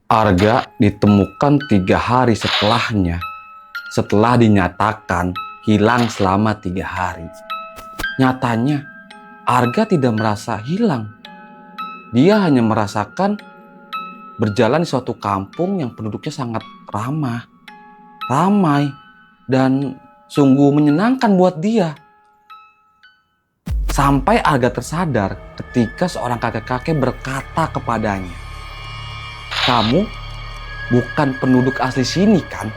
Arga ditemukan 3 hari setelahnya, setelah dinyatakan hilang selama 3 hari. Nyatanya, Arga tidak merasa hilang. Dia hanya merasakan berjalan di suatu kampung yang penduduknya sangat ramai, dan sungguh menyenangkan buat dia. Sampai Arga tersadar ketika seorang kakek-kakek berkata kepadanya, "Kamu bukan penduduk asli sini, kan?"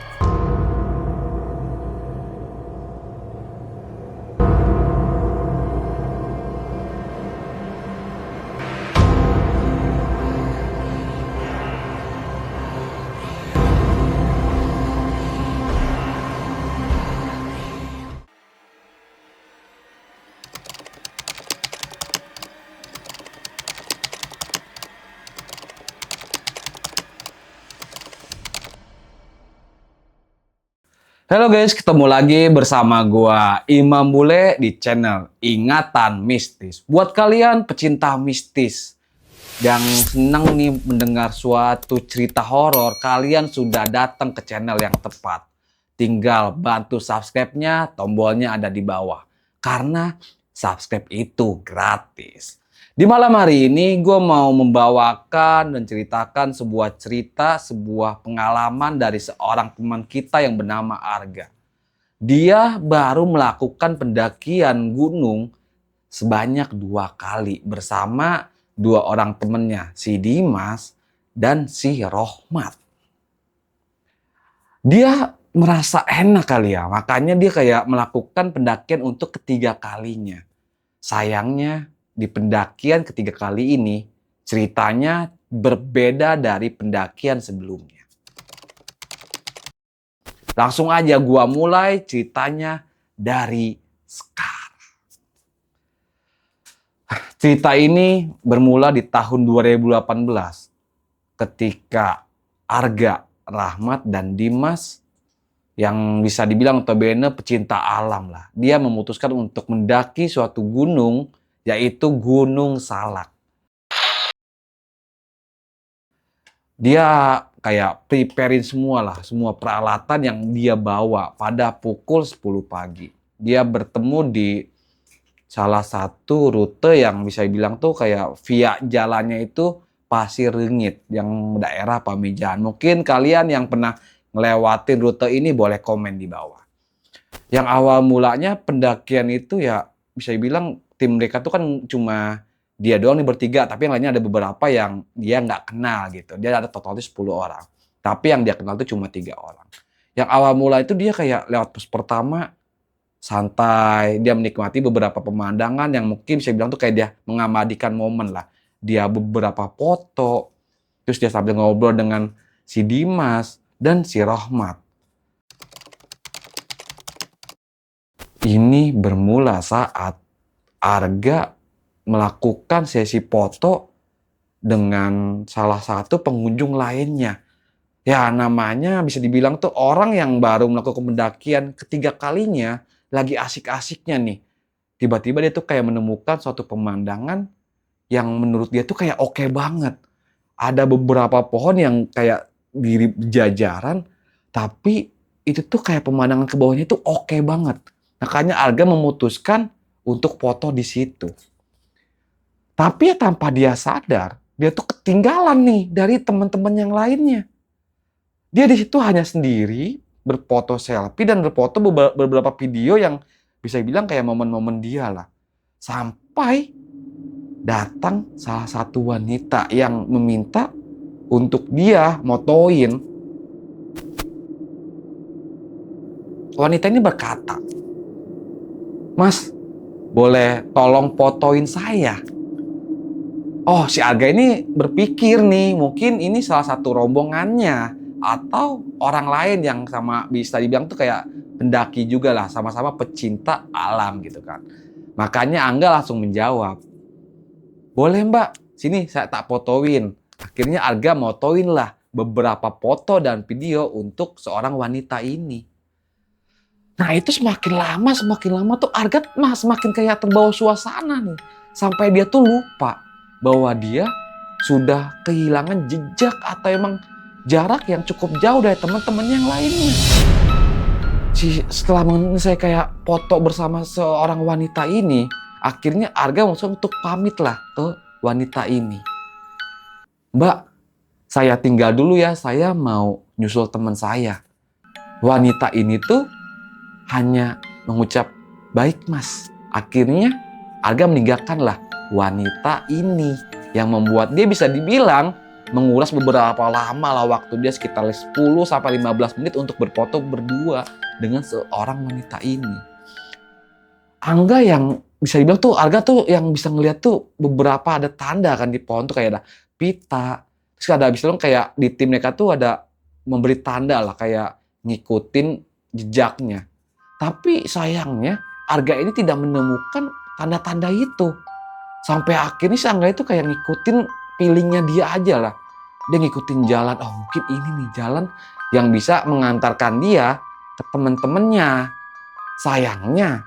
Halo guys, ketemu lagi bersama gua Imam Bule di channel Ingatan Mistis. Buat kalian pecinta mistis yang senang nih mendengar suatu cerita horor, kalian sudah datang ke channel yang tepat. Tinggal bantu subscribe-nya, tombolnya ada di bawah. Karena subscribe itu gratis. Di malam hari ini gue mau membawakan dan ceritakan sebuah cerita, sebuah pengalaman dari seorang teman kita yang bernama Arga. Dia baru melakukan pendakian gunung sebanyak 2 kali bersama 2 orang temannya, si Dimas dan si Rohmat. Dia merasa enak kali ya, makanya dia kayak melakukan pendakian untuk ketiga kalinya. Sayangnya, di pendakian ketiga kali ini, ceritanya berbeda dari pendakian sebelumnya. Langsung aja gua mulai ceritanya dari sekarang. Cerita ini bermula di tahun 2018 ketika Arga, Rahmat, dan Dimas yang bisa dibilang notabene pecinta alam lah. Dia memutuskan untuk mendaki suatu gunung, yaitu Gunung Salak. Dia kayak preparein semua peralatan yang dia bawa pada pukul 10 pagi. Dia bertemu di salah satu rute yang bisa dibilang tuh kayak via jalannya itu pasir ringit yang daerah Pamijahan. Mungkin kalian yang pernah ngelewatin rute ini boleh komen di bawah. Yang awal mulanya pendakian itu ya bisa dibilang tim mereka tuh kan cuma dia doang nih bertiga, tapi yang lainnya ada beberapa yang dia nggak kenal gitu. Dia ada totalnya 10 orang. Tapi yang dia kenal tuh cuma 3 orang. Yang awal mula itu dia kayak lewat pos pertama santai, dia menikmati beberapa pemandangan yang mungkin saya bilang tuh kayak dia mengabadikan momen lah. Dia beberapa foto, terus dia sambil ngobrol dengan si Dimas dan si Rohmat. Ini bermula saat Arga melakukan sesi foto dengan salah satu pengunjung lainnya. Ya namanya bisa dibilang tuh orang yang baru melakukan pendakian ketiga kalinya, lagi asik-asiknya nih. Tiba-tiba dia tuh kayak menemukan suatu pemandangan yang menurut dia tuh kayak oke banget. Ada beberapa pohon yang kayak di jajaran, tapi itu tuh kayak pemandangan ke bawahnya tuh oke banget. Makanya Arga memutuskan untuk foto di situ. Tapi ya tanpa dia sadar, dia tuh ketinggalan nih dari teman-teman yang lainnya. Dia di situ hanya sendiri, berfoto selfie dan berfoto beberapa video yang bisa dibilang kayak momen-momen dia lah. Sampai datang salah satu wanita yang meminta untuk dia motoin. Wanita ini berkata, "Mas, boleh tolong fotoin saya?" Oh, si Arga ini berpikir nih, mungkin ini salah satu rombongannya atau orang lain yang sama bisa dibilang tuh kayak pendaki juga lah, sama-sama pecinta alam gitu kan. Makanya Angga langsung menjawab, "Boleh Mbak, sini saya tak fotoin." Akhirnya Arga motoin lah beberapa foto dan video untuk seorang wanita ini. Nah itu semakin lama tuh Arga semakin kayak terbawa suasana nih. Sampai dia tuh lupa bahwa dia sudah kehilangan jejak atau emang jarak yang cukup jauh dari teman-teman yang lainnya. Setelah saya kayak foto bersama seorang wanita ini, akhirnya Arga langsung untuk pamit lah ke wanita ini. Mbak, saya tinggal dulu ya, saya mau nyusul teman saya. Wanita ini tuh hanya mengucap, baik mas. Akhirnya Arga meninggalkanlah wanita ini yang membuat dia bisa dibilang menguras beberapa lama lah waktu dia sekitar 10-15 menit untuk berfoto berdua dengan seorang wanita ini. Angga yang bisa dibilang tuh, Arga tuh yang bisa ngeliat tuh beberapa ada tanda kan di pohon tuh, kayak ada pita. Terus ada bisa bilang kayak di tim mereka tuh ada memberi tanda lah, kayak ngikutin jejaknya. Tapi sayangnya Arga ini tidak menemukan tanda-tanda itu. Sampai akhirnya si Angga itu kayak ngikutin feelingnya dia aja lah. Dia ngikutin jalan, oh mungkin ini nih jalan yang bisa mengantarkan dia ke teman-temannya. Sayangnya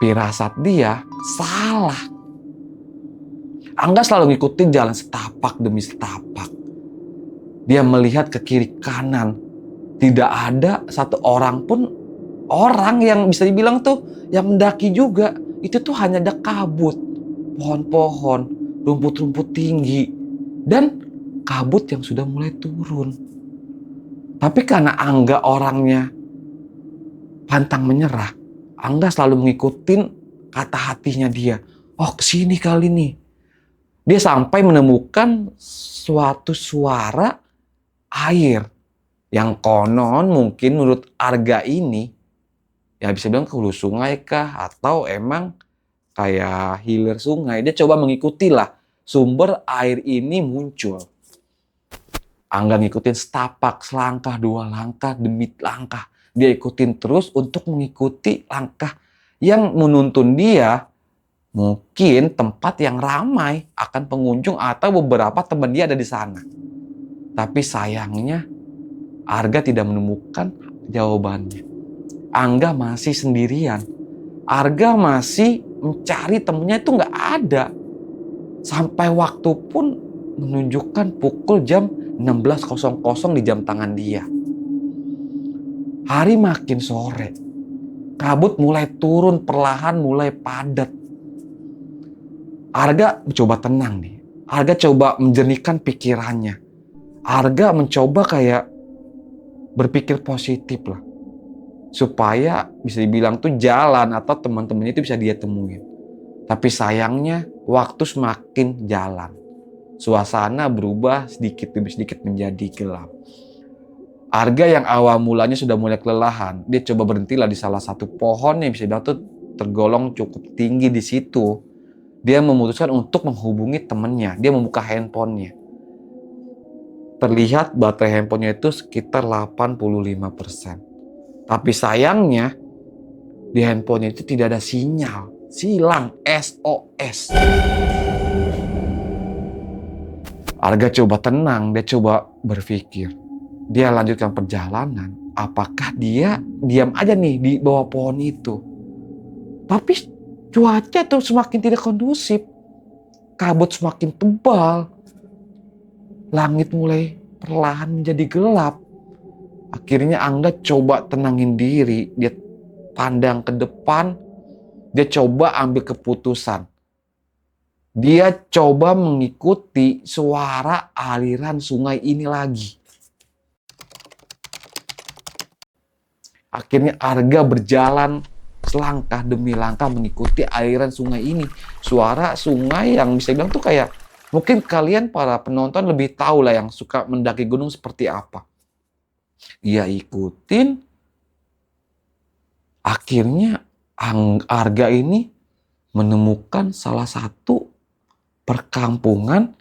firasat dia salah. Angga selalu ngikutin jalan setapak demi setapak. Dia melihat ke kiri kanan. Tidak ada satu orang pun, orang yang bisa dibilang tuh yang mendaki juga. Itu tuh hanya ada kabut, pohon-pohon, rumput-rumput tinggi, dan kabut yang sudah mulai turun. Tapi karena Angga orangnya pantang menyerah, Angga selalu ngikutin kata hatinya dia. Oh kesini kali nih. Dia sampai menemukan suatu suara air yang konon mungkin menurut Arga ini ya bisa bilang ke hulu sungai kah, atau emang kayak hilir sungai. Dia coba mengikuti lah sumber air ini muncul. Angga ngikutin setapak, selangkah, dua langkah demi langkah. Dia ikutin terus untuk mengikuti langkah yang menuntun dia mungkin tempat yang ramai akan pengunjung atau beberapa teman dia ada di sana. Tapi sayangnya Arga tidak menemukan jawabannya. Angga masih sendirian. Arga masih mencari temennya, itu nggak ada. Sampai waktu pun menunjukkan pukul jam 16.00 di jam tangan dia. Hari makin sore. Kabut mulai turun perlahan, mulai padat. Arga mencoba tenang nih. Arga coba menjernihkan pikirannya. Arga mencoba kayak berpikir positif lah. Supaya bisa dibilang tuh jalan atau teman-temannya itu bisa dia temuin. Tapi sayangnya waktu semakin jalan. Suasana berubah sedikit demi sedikit menjadi gelap. Arga yang awal mulanya sudah mulai kelelahan, dia coba berhentilah di salah satu pohon yang bisa dibilang tuh tergolong cukup tinggi di situ. Dia memutuskan untuk menghubungi temannya. Dia membuka handphonenya. Terlihat baterai handphonenya itu sekitar 85%. Tapi sayangnya di handphonenya itu tidak ada sinyal. Silang, SOS. Arga coba tenang, dia coba berpikir. Dia lanjutkan perjalanan. Apakah dia diam aja nih di bawah pohon itu? Tapi cuaca tuh semakin tidak kondusif. Kabut semakin tebal. Langit mulai perlahan menjadi gelap. Akhirnya Angga coba tenangin diri. Dia pandang ke depan. Dia coba ambil keputusan. Dia coba mengikuti suara aliran sungai ini lagi. Akhirnya Arga berjalan selangkah demi langkah mengikuti aliran sungai ini. Suara sungai yang bisa bilang tuh kayak, mungkin kalian para penonton lebih tahu lah yang suka mendaki gunung seperti apa. Dia ikutin. Akhirnya Arga ini menemukan salah satu perkampungan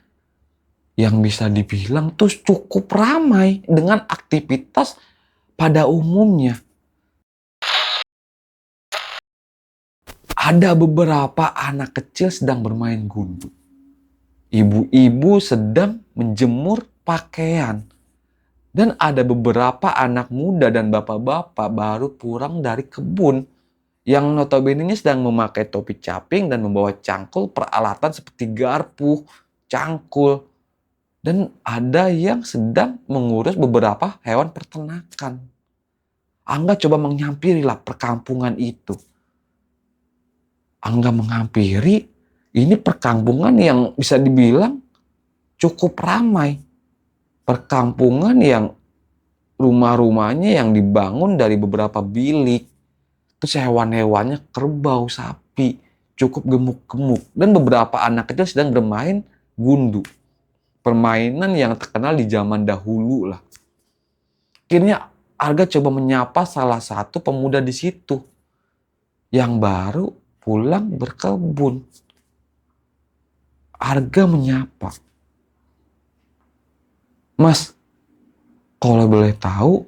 yang bisa dibilang tuh cukup ramai dengan aktivitas pada umumnya. Ada beberapa anak kecil sedang bermain gundu. Ibu-ibu sedang menjemur pakaian. Dan ada beberapa anak muda dan bapak-bapak baru pulang dari kebun. Yang notabene sedang memakai topi caping dan membawa cangkul peralatan seperti garpu, cangkul. Dan ada yang sedang mengurus beberapa hewan peternakan. Angga coba menghampirilah perkampungan itu. Angga menghampiri, ini perkampungan yang bisa dibilang cukup ramai. Perkampungan yang rumah-rumahnya yang dibangun dari beberapa bilik. Terus hewan-hewannya kerbau, sapi, cukup gemuk-gemuk. Dan beberapa anak kecil sedang bermain gundu. Permainan yang terkenal di zaman dahulu lah. Akhirnya Arga coba menyapa salah satu pemuda di situ yang baru pulang berkebun. Arga menyapa, "Mas, kalau boleh tahu,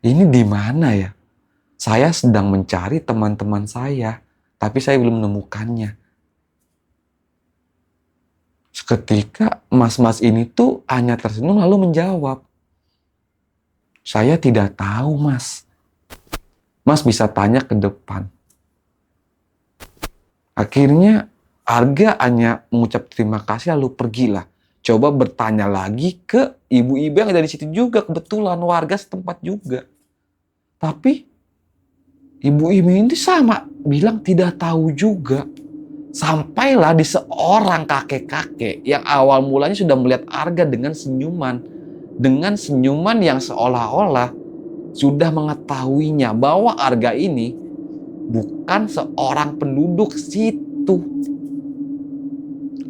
ini di mana ya? Saya sedang mencari teman-teman saya, tapi saya belum menemukannya." Seketika mas-mas ini tuh hanya tersenyum lalu menjawab, "Saya tidak tahu, Mas. Mas bisa tanya ke depan." Akhirnya Arga hanya mengucap terima kasih lalu pergilah. Coba bertanya lagi ke ibu-ibu yang ada di situ juga, kebetulan warga setempat juga. Tapi ibu-ibu ini sama, bilang tidak tahu juga. Sampailah di seorang kakek-kakek yang awal mulanya sudah melihat Arga dengan senyuman. Dengan senyuman yang seolah-olah sudah mengetahuinya bahwa Arga ini bukan seorang penduduk situ.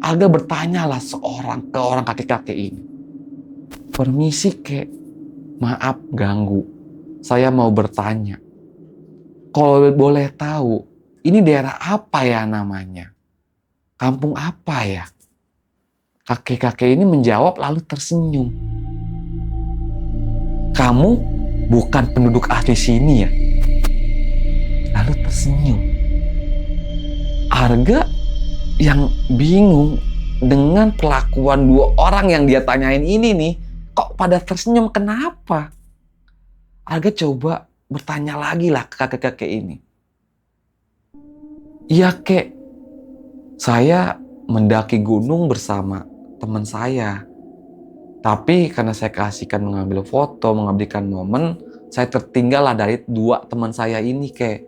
Arga bertanyalah ke orang kakek-kakek ini. "Permisi kek, maaf ganggu. Saya mau bertanya. Kalau boleh tahu, ini daerah apa ya namanya? Kampung apa ya?" Kakek-kakek ini menjawab lalu tersenyum. "Kamu bukan penduduk asli sini ya?" Lalu tersenyum. Arga yang bingung dengan perlakuan dua orang yang dia tanyain ini nih, kok pada tersenyum, kenapa? Arga coba bertanya lagi lah ke kakek-kakek ini. "Iya kek, saya mendaki gunung bersama teman saya. Tapi karena saya keasikan mengambil foto, mengabadikan momen, saya tertinggal lah dari dua teman saya ini kek.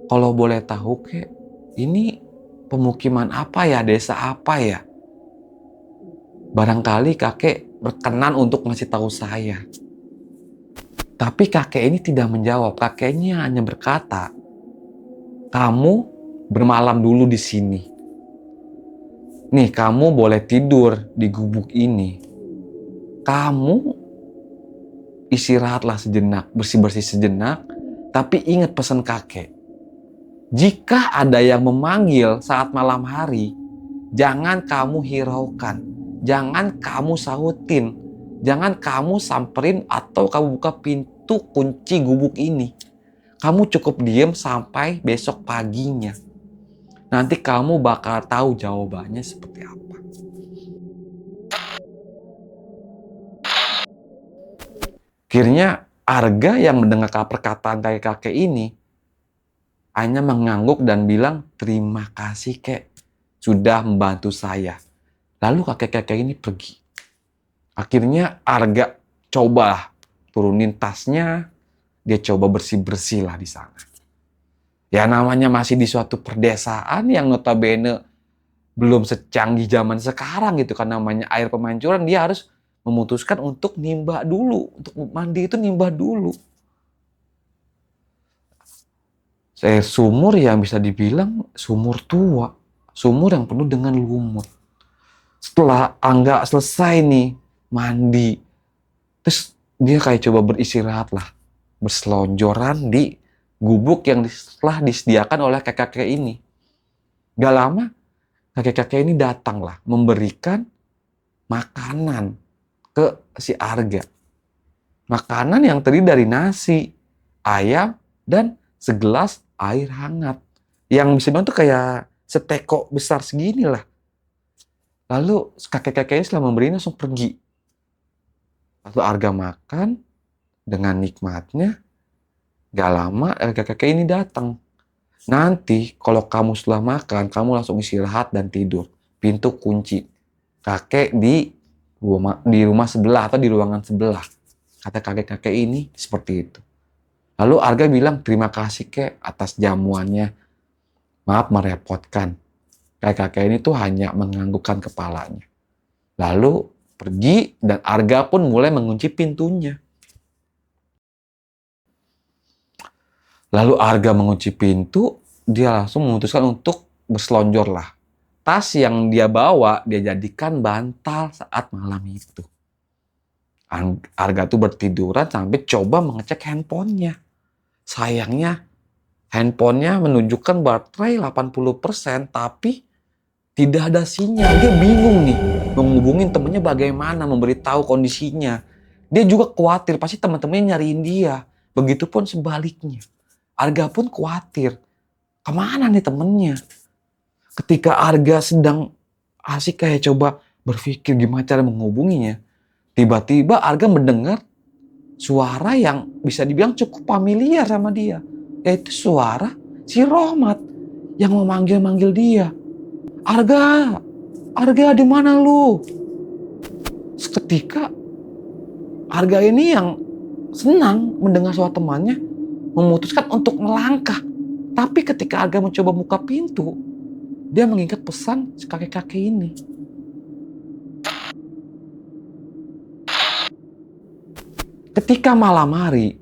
Kalau boleh tahu kek, ini pemukiman apa ya, desa apa ya? Barangkali kakek berkenan untuk ngasih tahu saya." Tapi kakek ini tidak menjawab. Kakeknya hanya berkata, "Kamu bermalam dulu di sini. Nih, kamu boleh tidur di gubuk ini. Kamu istirahatlah sejenak, bersih-bersih sejenak. Tapi ingat pesan kakek. Jika ada yang memanggil saat malam hari, jangan kamu hiraukan. Jangan kamu sautin. Jangan kamu samperin atau kamu buka pintu kunci gubuk ini. Kamu cukup diem sampai besok paginya. Nanti kamu bakal tahu jawabannya seperti apa." Akhirnya Arga yang mendengar perkataan kakek-kakek ini hanya mengangguk dan bilang, "Terima kasih kek, sudah membantu saya." Lalu kakek-kakek ini pergi. Akhirnya Arga coba turunin tasnya, dia coba bersih-bersih lah di sana. Ya namanya masih di suatu perdesaan yang notabene belum secanggih zaman sekarang gitu kan, namanya air pemancuran, dia harus memutuskan untuk nimba dulu, untuk mandi itu nimba dulu. Sumur yang bisa dibilang sumur tua, sumur yang penuh dengan lumut. Setelah Angga selesai nih mandi, terus dia kayak coba beristirahat lah, berselonjoran di gubuk yang telah disediakan oleh kakek-kakek ini. Gak lama kakek-kakek ini datang lah memberikan makanan ke si Arga. Makanan yang terdiri dari nasi, ayam, dan segelas air hangat. Yang bisa dibilang tuh kayak seteko besar segini lah. Lalu kakek-kakek ini setelah memberi langsung pergi. Lalu Arga makan dengan nikmatnya. Gak lama kakek-kakek ini datang. "Nanti kalau kamu setelah makan, kamu langsung istirahat dan tidur. Pintu kunci." Kakek di di rumah sebelah atau di ruangan sebelah. Kata kakek-kakek ini seperti itu. Lalu Arga bilang, terima kasih kek atas jamuannya. Maaf merepotkan. Kakek-kakek ini tuh hanya menganggukkan kepalanya. Lalu pergi dan Arga pun mulai mengunci pintunya. Lalu Arga mengunci pintu, dia langsung memutuskan untuk berselonjor lah. Tas yang dia bawa, dia jadikan bantal saat malam itu. Arga tuh bertiduran sampai coba mengecek handphonenya. Sayangnya, handphonenya menunjukkan baterai 80%, tapi tidak ada sinyal. Dia bingung nih, menghubungin temennya bagaimana, memberitahu kondisinya. Dia juga khawatir, pasti teman-temannya nyariin dia. Begitupun sebaliknya. Arga pun khawatir, kemana nih temennya? Ketika Arga sedang asik kayak coba berpikir gimana cara menghubunginya, tiba-tiba Arga mendengar suara yang bisa dibilang cukup familiar sama dia. Yaitu suara si Rohmat yang memanggil-manggil dia. Arga, Arga di mana lu? Seketika Arga ini yang senang mendengar suara temannya memutuskan untuk melangkah. Tapi ketika Arga mencoba buka pintu, dia mengingat pesan si kakek-kakek ini. Ketika malam hari,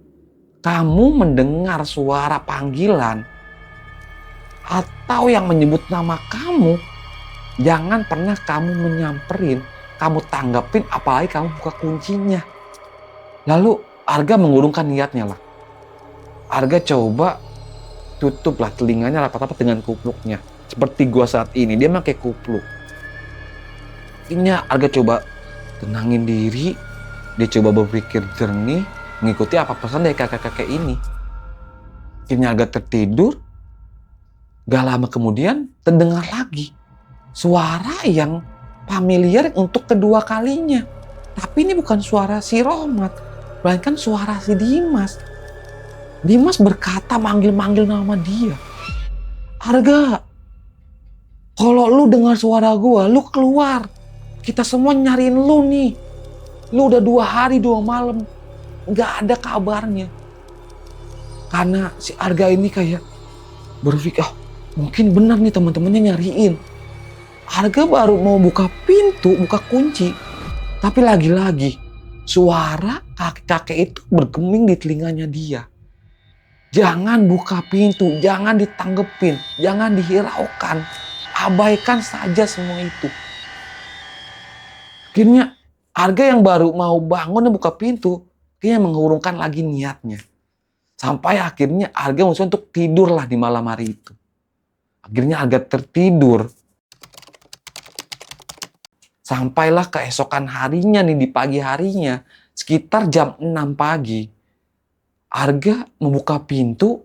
kamu mendengar suara panggilan atau yang menyebut nama kamu, jangan pernah kamu menyamperin, kamu tanggapin, apalagi kamu buka kuncinya. Lalu Arga mengurungkan niatnya lah. Arga coba tutuplah telinganya rapat-rapat dengan kupluknya. Seperti gua saat ini, dia pakai kupluk. Akhirnya Arga coba tenangin diri, dia coba berpikir jernih, mengikuti apa pesan dari kakek-kakek ini. Akhirnya Arga tertidur. Gak lama kemudian terdengar lagi suara yang familiar untuk kedua kalinya. Tapi ini bukan suara si Rohmat, melainkan suara si Dimas. Dimas berkata manggil-manggil nama dia. Arga, kalau lu dengar suara gua, lu keluar. Kita semua nyariin lu nih. Lu udah 2 hari 2 malam gak ada kabarnya. Karena si Arga ini kayak berpikir, mungkin benar nih teman-temannya nyariin. Arga baru mau buka pintu, buka kunci. Tapi lagi-lagi suara kakek-kakek itu bergeming di telinganya dia. Jangan buka pintu, jangan ditanggepin, jangan dihiraukan. Abaikan saja semua itu. Akhirnya Arga yang baru mau bangun dan buka pintu, akhirnya mengurungkan lagi niatnya. Sampai akhirnya Arga muncul untuk tidurlah di malam hari itu. Akhirnya Arga tertidur. Sampailah keesokan harinya nih, di pagi harinya, sekitar jam 6 pagi. Arga membuka pintu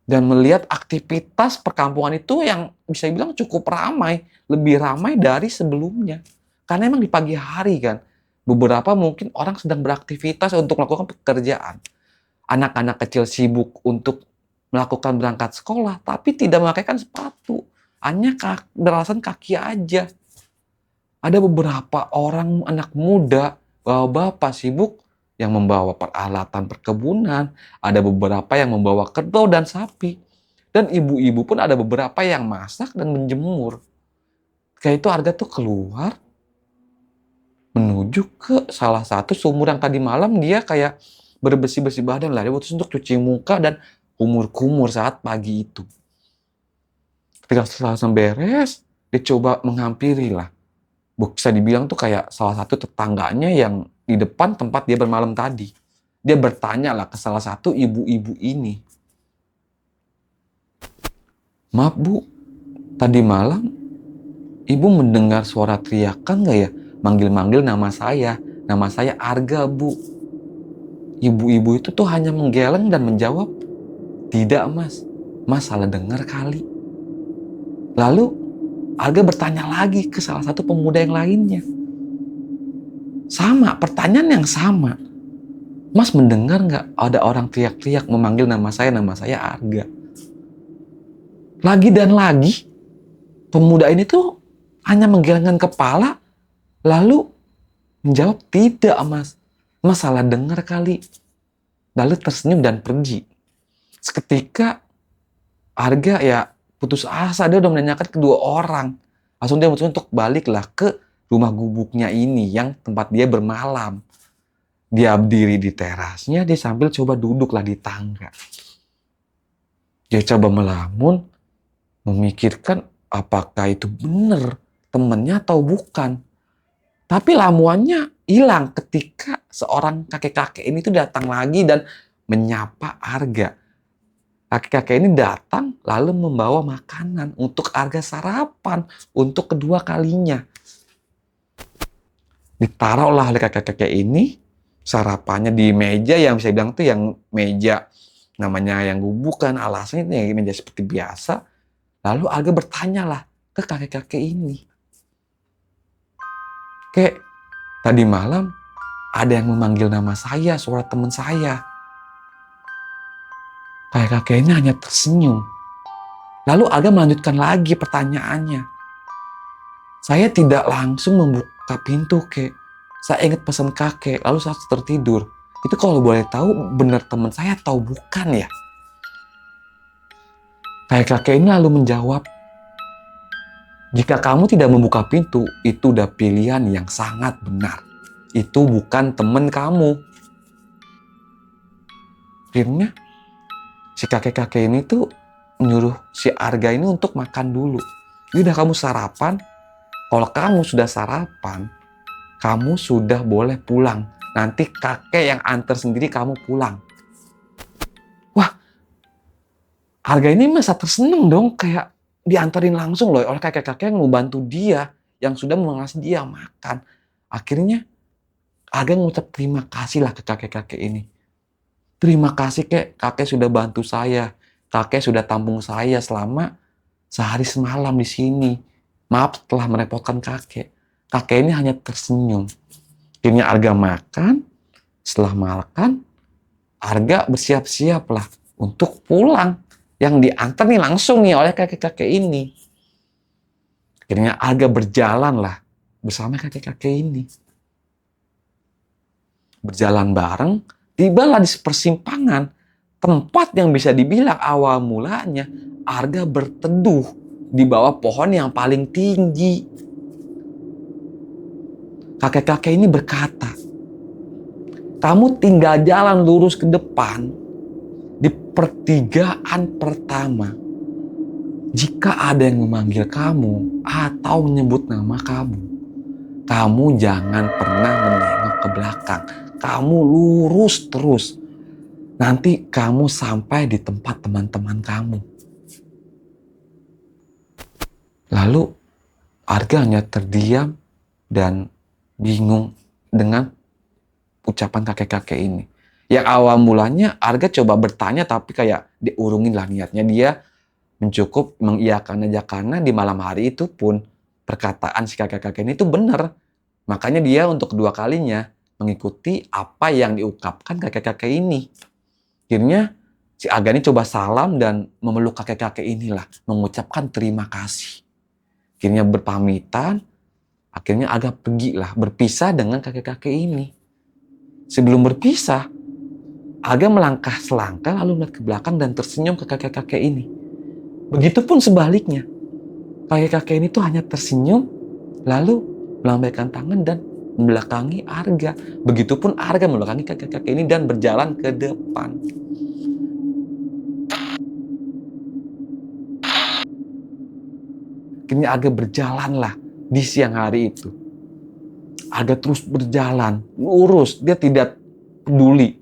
dan melihat aktivitas perkampungan itu yang bisa dibilang cukup ramai. Lebih ramai dari sebelumnya. Karena emang di pagi hari kan, beberapa mungkin orang sedang beraktivitas untuk melakukan pekerjaan. Anak-anak kecil sibuk untuk melakukan berangkat sekolah, tapi tidak memakaikan sepatu. Hanya beralasan kaki aja. Ada beberapa orang, anak muda, bapak-bapak sibuk yang membawa peralatan perkebunan, ada beberapa yang membawa kerbau dan sapi. Dan ibu-ibu pun ada beberapa yang masak dan menjemur. Kayak itu Arga tuh keluar, menuju ke salah satu sumur yang tadi malam dia kayak bersih-bersih badan lah. Dia putus untuk cuci muka dan kumur-kumur saat pagi itu. Ketika selesai beres, dia coba menghampiri lah. Bisa dibilang tuh kayak salah satu tetangganya yang di depan tempat dia bermalam tadi. Dia bertanya lah ke salah satu ibu-ibu ini. Maaf bu, tadi malam ibu mendengar suara teriakan gak ya? Manggil-manggil nama saya. Nama saya Arga bu. Ibu-ibu itu tuh hanya menggeleng dan menjawab, tidak mas, mas salah dengar kali. Lalu Arga bertanya lagi ke salah satu pemuda yang lainnya. Sama, pertanyaan yang sama. Mas mendengar nggak ada orang teriak-teriak memanggil nama saya Arga. Lagi dan lagi, pemuda ini tuh hanya menggelengkan kepala, lalu Menjawab, tidak mas. Mas salah dengar kali. Lalu tersenyum dan pergi. Seketika Arga ya putus asa, dia udah menanyakan kedua orang. Langsung dia memutuskan untuk baliklah ke rumah gubuknya ini yang tempat dia bermalam. Dia berdiri di terasnya, dia sambil coba duduklah di tangga. Dia coba melamun, memikirkan apakah itu benar temennya atau bukan. Tapi lamuannya hilang ketika seorang kakek-kakek ini tuh datang lagi dan menyapa Arga. Kakek-kakek ini datang lalu membawa makanan untuk Arga sarapan untuk kedua kalinya. Ditaruhlah oleh kakek-kakek ini sarapannya di meja yang bisa bilang tuh yang meja namanya yang gubukan, alasnya itu yang meja seperti biasa. Lalu Arga bertanyalah ke kakek-kakek ini. Kek, tadi malam ada yang memanggil nama saya, suara teman saya. Kakek-kakek ini hanya tersenyum. Lalu Arga melanjutkan lagi pertanyaannya. Saya tidak langsung membuka pintu, kek. Saya ingat pesan kakek, lalu saya tertidur. Itu kalau boleh tahu benar teman saya atau bukan ya? Kakek-kakek ini lalu menjawab, jika kamu tidak membuka pintu, itu udah pilihan yang sangat benar. Itu bukan teman kamu. Akhirnya, si kakek-kakek ini tuh menyuruh si Arga ini untuk makan dulu. Udah kamu sarapan, kalau kamu sudah sarapan, kamu sudah boleh pulang. Nanti kakek yang antar sendiri kamu pulang. Wah, Arga ini masa terseneng dong, kayak diantarin langsung loh oleh kakek-kakek yang mau bantu dia, yang sudah mengasih dia makan. Akhirnya Arga mengucap terima kasih lah ke kakek-kakek ini. Terima kasih kek, kakek sudah bantu saya. Kakek sudah tampung saya selama sehari semalam di sini. Maaf telah merepotkan kakek. Kakek ini hanya tersenyum. Akhirnya Arga makan. Setelah makan, Arga bersiap-siap lah untuk pulang. Yang diantar nih langsung nih oleh kakek-kakek ini. Akhirnya Arga berjalan lah bersama kakek-kakek ini. Berjalan bareng, tibalah di persimpangan. Tempat yang bisa dibilang awal mulanya Arga berteduh di bawah pohon yang paling tinggi. Kakek-kakek ini berkata, kamu tinggal jalan lurus ke depan di pertigaan pertama. Jika ada yang memanggil kamu atau menyebut nama kamu, kamu jangan pernah menengok ke belakang. Kamu lurus terus. Nanti kamu sampai di tempat teman-teman kamu. Lalu Arga hanya terdiam dan bingung dengan ucapan kakek-kakek ini. Yang awal mulanya Arga coba bertanya tapi kayak diurungin lah niatnya. Dia mencukup mengiyakan aja karena di malam hari itu pun perkataan si kakek-kakek ini itu benar. Makanya dia untuk kedua kalinya mengikuti apa yang diungkapkan kakek-kakek ini. Akhirnya si Arga ini coba salam dan memeluk kakek-kakek inilah, mengucapkan terima kasih. Akhirnya berpamitan, akhirnya Arga pergilah, berpisah dengan kakek-kakek ini. Sebelum berpisah, Arga melangkah selangkah lalu melihat ke belakang dan tersenyum ke kakek-kakek ini. Begitupun sebaliknya, kakek-kakek ini tuh hanya tersenyum, lalu melambaikan tangan dan membelakangi Arga. Begitupun Arga membelakangi kakek-kakek ini dan berjalan ke depan. Akhirnya Arga berjalanlah di siang hari itu. Arga terus berjalan, lurus. Dia tidak peduli.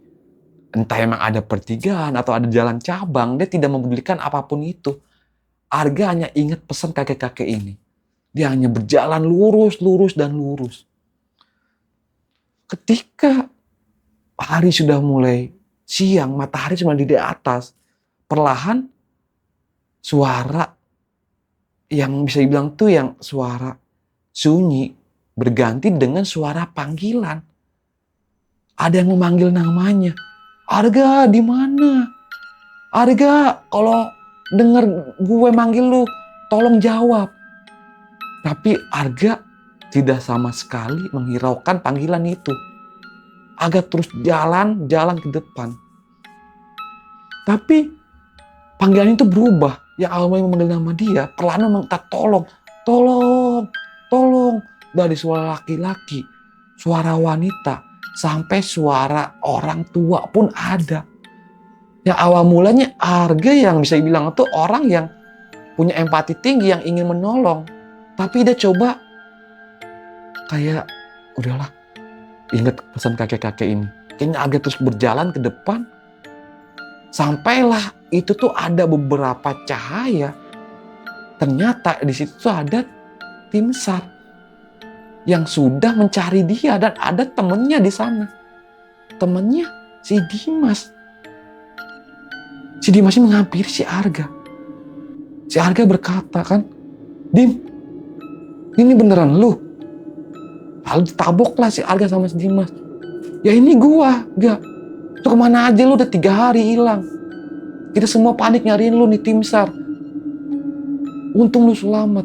Entah emang ada pertigaan atau ada jalan cabang. Dia tidak memedulikan apapun itu. Arga hanya ingat pesan kakek-kakek ini. Dia hanya berjalan lurus, lurus, dan lurus. Ketika hari sudah mulai siang, matahari cuma di atas, perlahan suara yang bisa dibilang tuh yang suara sunyi berganti dengan suara panggilan. Ada yang memanggil namanya. Arga, di mana? Arga, kalau dengar gue manggil lu, tolong jawab. Tapi Arga tidak sama sekali menghiraukan panggilan itu. Arga terus jalan ke depan. Tapi panggilan itu berubah. Yang awalnya memanggil nama dia, perlahan meminta tolong. Tolong, tolong. Dari suara laki-laki, suara wanita, sampai suara orang tua pun ada. Yang awal mulanya Arga yang bisa dibilang itu orang yang punya empati tinggi, yang ingin menolong. Tapi dia coba kayak, udahlah, ingat pesan kakek-kakek ini. Kayaknya Arga terus berjalan ke depan. Sampailah itu tuh ada beberapa cahaya. Ternyata di situ tuh ada tim SAR yang sudah mencari dia, dan ada temennya di sana. Temennya si Dimas. Si Dimas ini menghampiri si Arga. Si Arga berkata kan, "Dim, ini beneran lu?" Lalu ditaboklah si Arga sama si Dimas. "Ya ini gua, gak. Tuh kemana aja lu, udah 3 hari hilang. Kita semua panik nyariin lu nih, tim SAR. Untung lu selamat.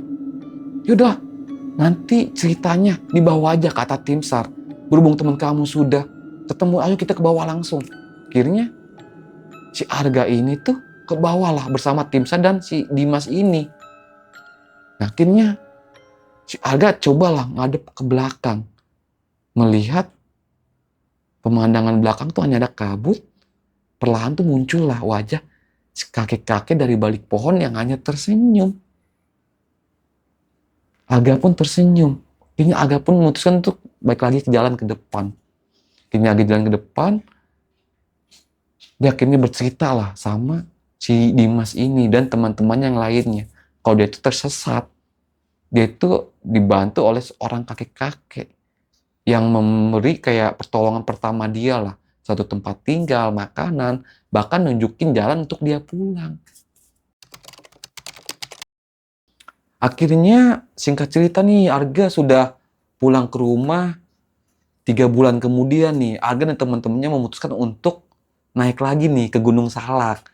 Yaudah, nanti ceritanya dibawa aja," kata tim SAR. "Berhubung teman kamu sudah ketemu, ayo kita ke bawah langsung." Akhirnya si Arga ini tuh ke bawah lah bersama tim SAR dan si Dimas ini. Nah, akhirnya si Arga cobalah ngadep ke belakang. Melihat pemandangan belakang tuh hanya ada kabut. Perlahan tuh muncullah wajah si kakek-kakek dari balik pohon yang hanya tersenyum. Arga pun tersenyum. Akhirnya Arga pun memutuskan untuk balik lagi ke jalan ke depan. Akhirnya Arga jalan ke depan. Dia akhirnya bercerita lah sama si Dimas ini dan teman-teman yang lainnya. Kalau dia itu tersesat. Dia itu dibantu oleh seorang kakek-kakek yang memberi kayak pertolongan pertama dia lah. Satu tempat tinggal, makanan, bahkan nunjukin jalan untuk dia pulang. Akhirnya singkat cerita nih, Arga sudah pulang ke rumah. 3 bulan kemudian nih, Arga dan teman-temannya memutuskan untuk naik lagi nih ke Gunung Salak.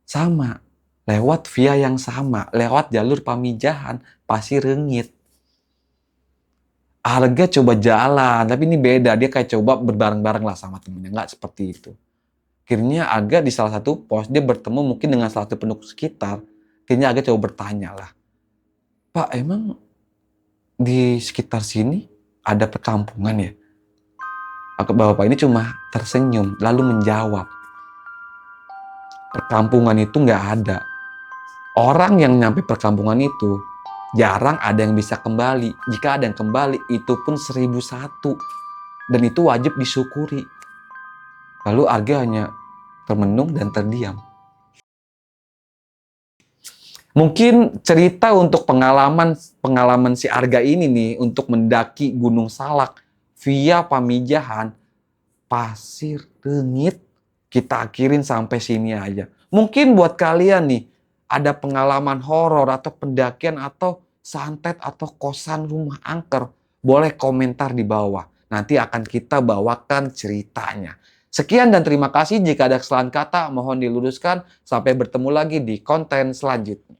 Sama, lewat via yang sama, lewat jalur Pamijahan, Pasir Rengit. Arga coba jalan, tapi ini beda. Dia kayak coba berbareng-bareng lah sama temennya, nggak seperti itu. Akhirnya Arga di salah satu pos, dia bertemu mungkin dengan salah satu penduduk sekitar. Akhirnya Arga coba bertanya lah, "Pak, emang di sekitar sini ada perkampungan ya?" Bapak ini cuma tersenyum, lalu menjawab, "Perkampungan itu nggak ada. Orang yang nyampe perkampungan itu, jarang ada yang bisa kembali. Jika ada yang kembali, itu pun 1001. Dan itu wajib disyukuri." Lalu Arga hanya termenung dan terdiam. Mungkin cerita untuk pengalaman si Arga ini nih untuk mendaki Gunung Salak via Pamijahan, Pasir Rengit, kita akhirin sampai sini aja. Mungkin buat kalian nih ada pengalaman horor atau pendakian atau santet atau kosan rumah angker, boleh komentar di bawah. Nanti akan kita bawakan ceritanya. Sekian dan terima kasih. Jika ada kesalahan kata mohon diluruskan. Sampai bertemu lagi di konten selanjutnya.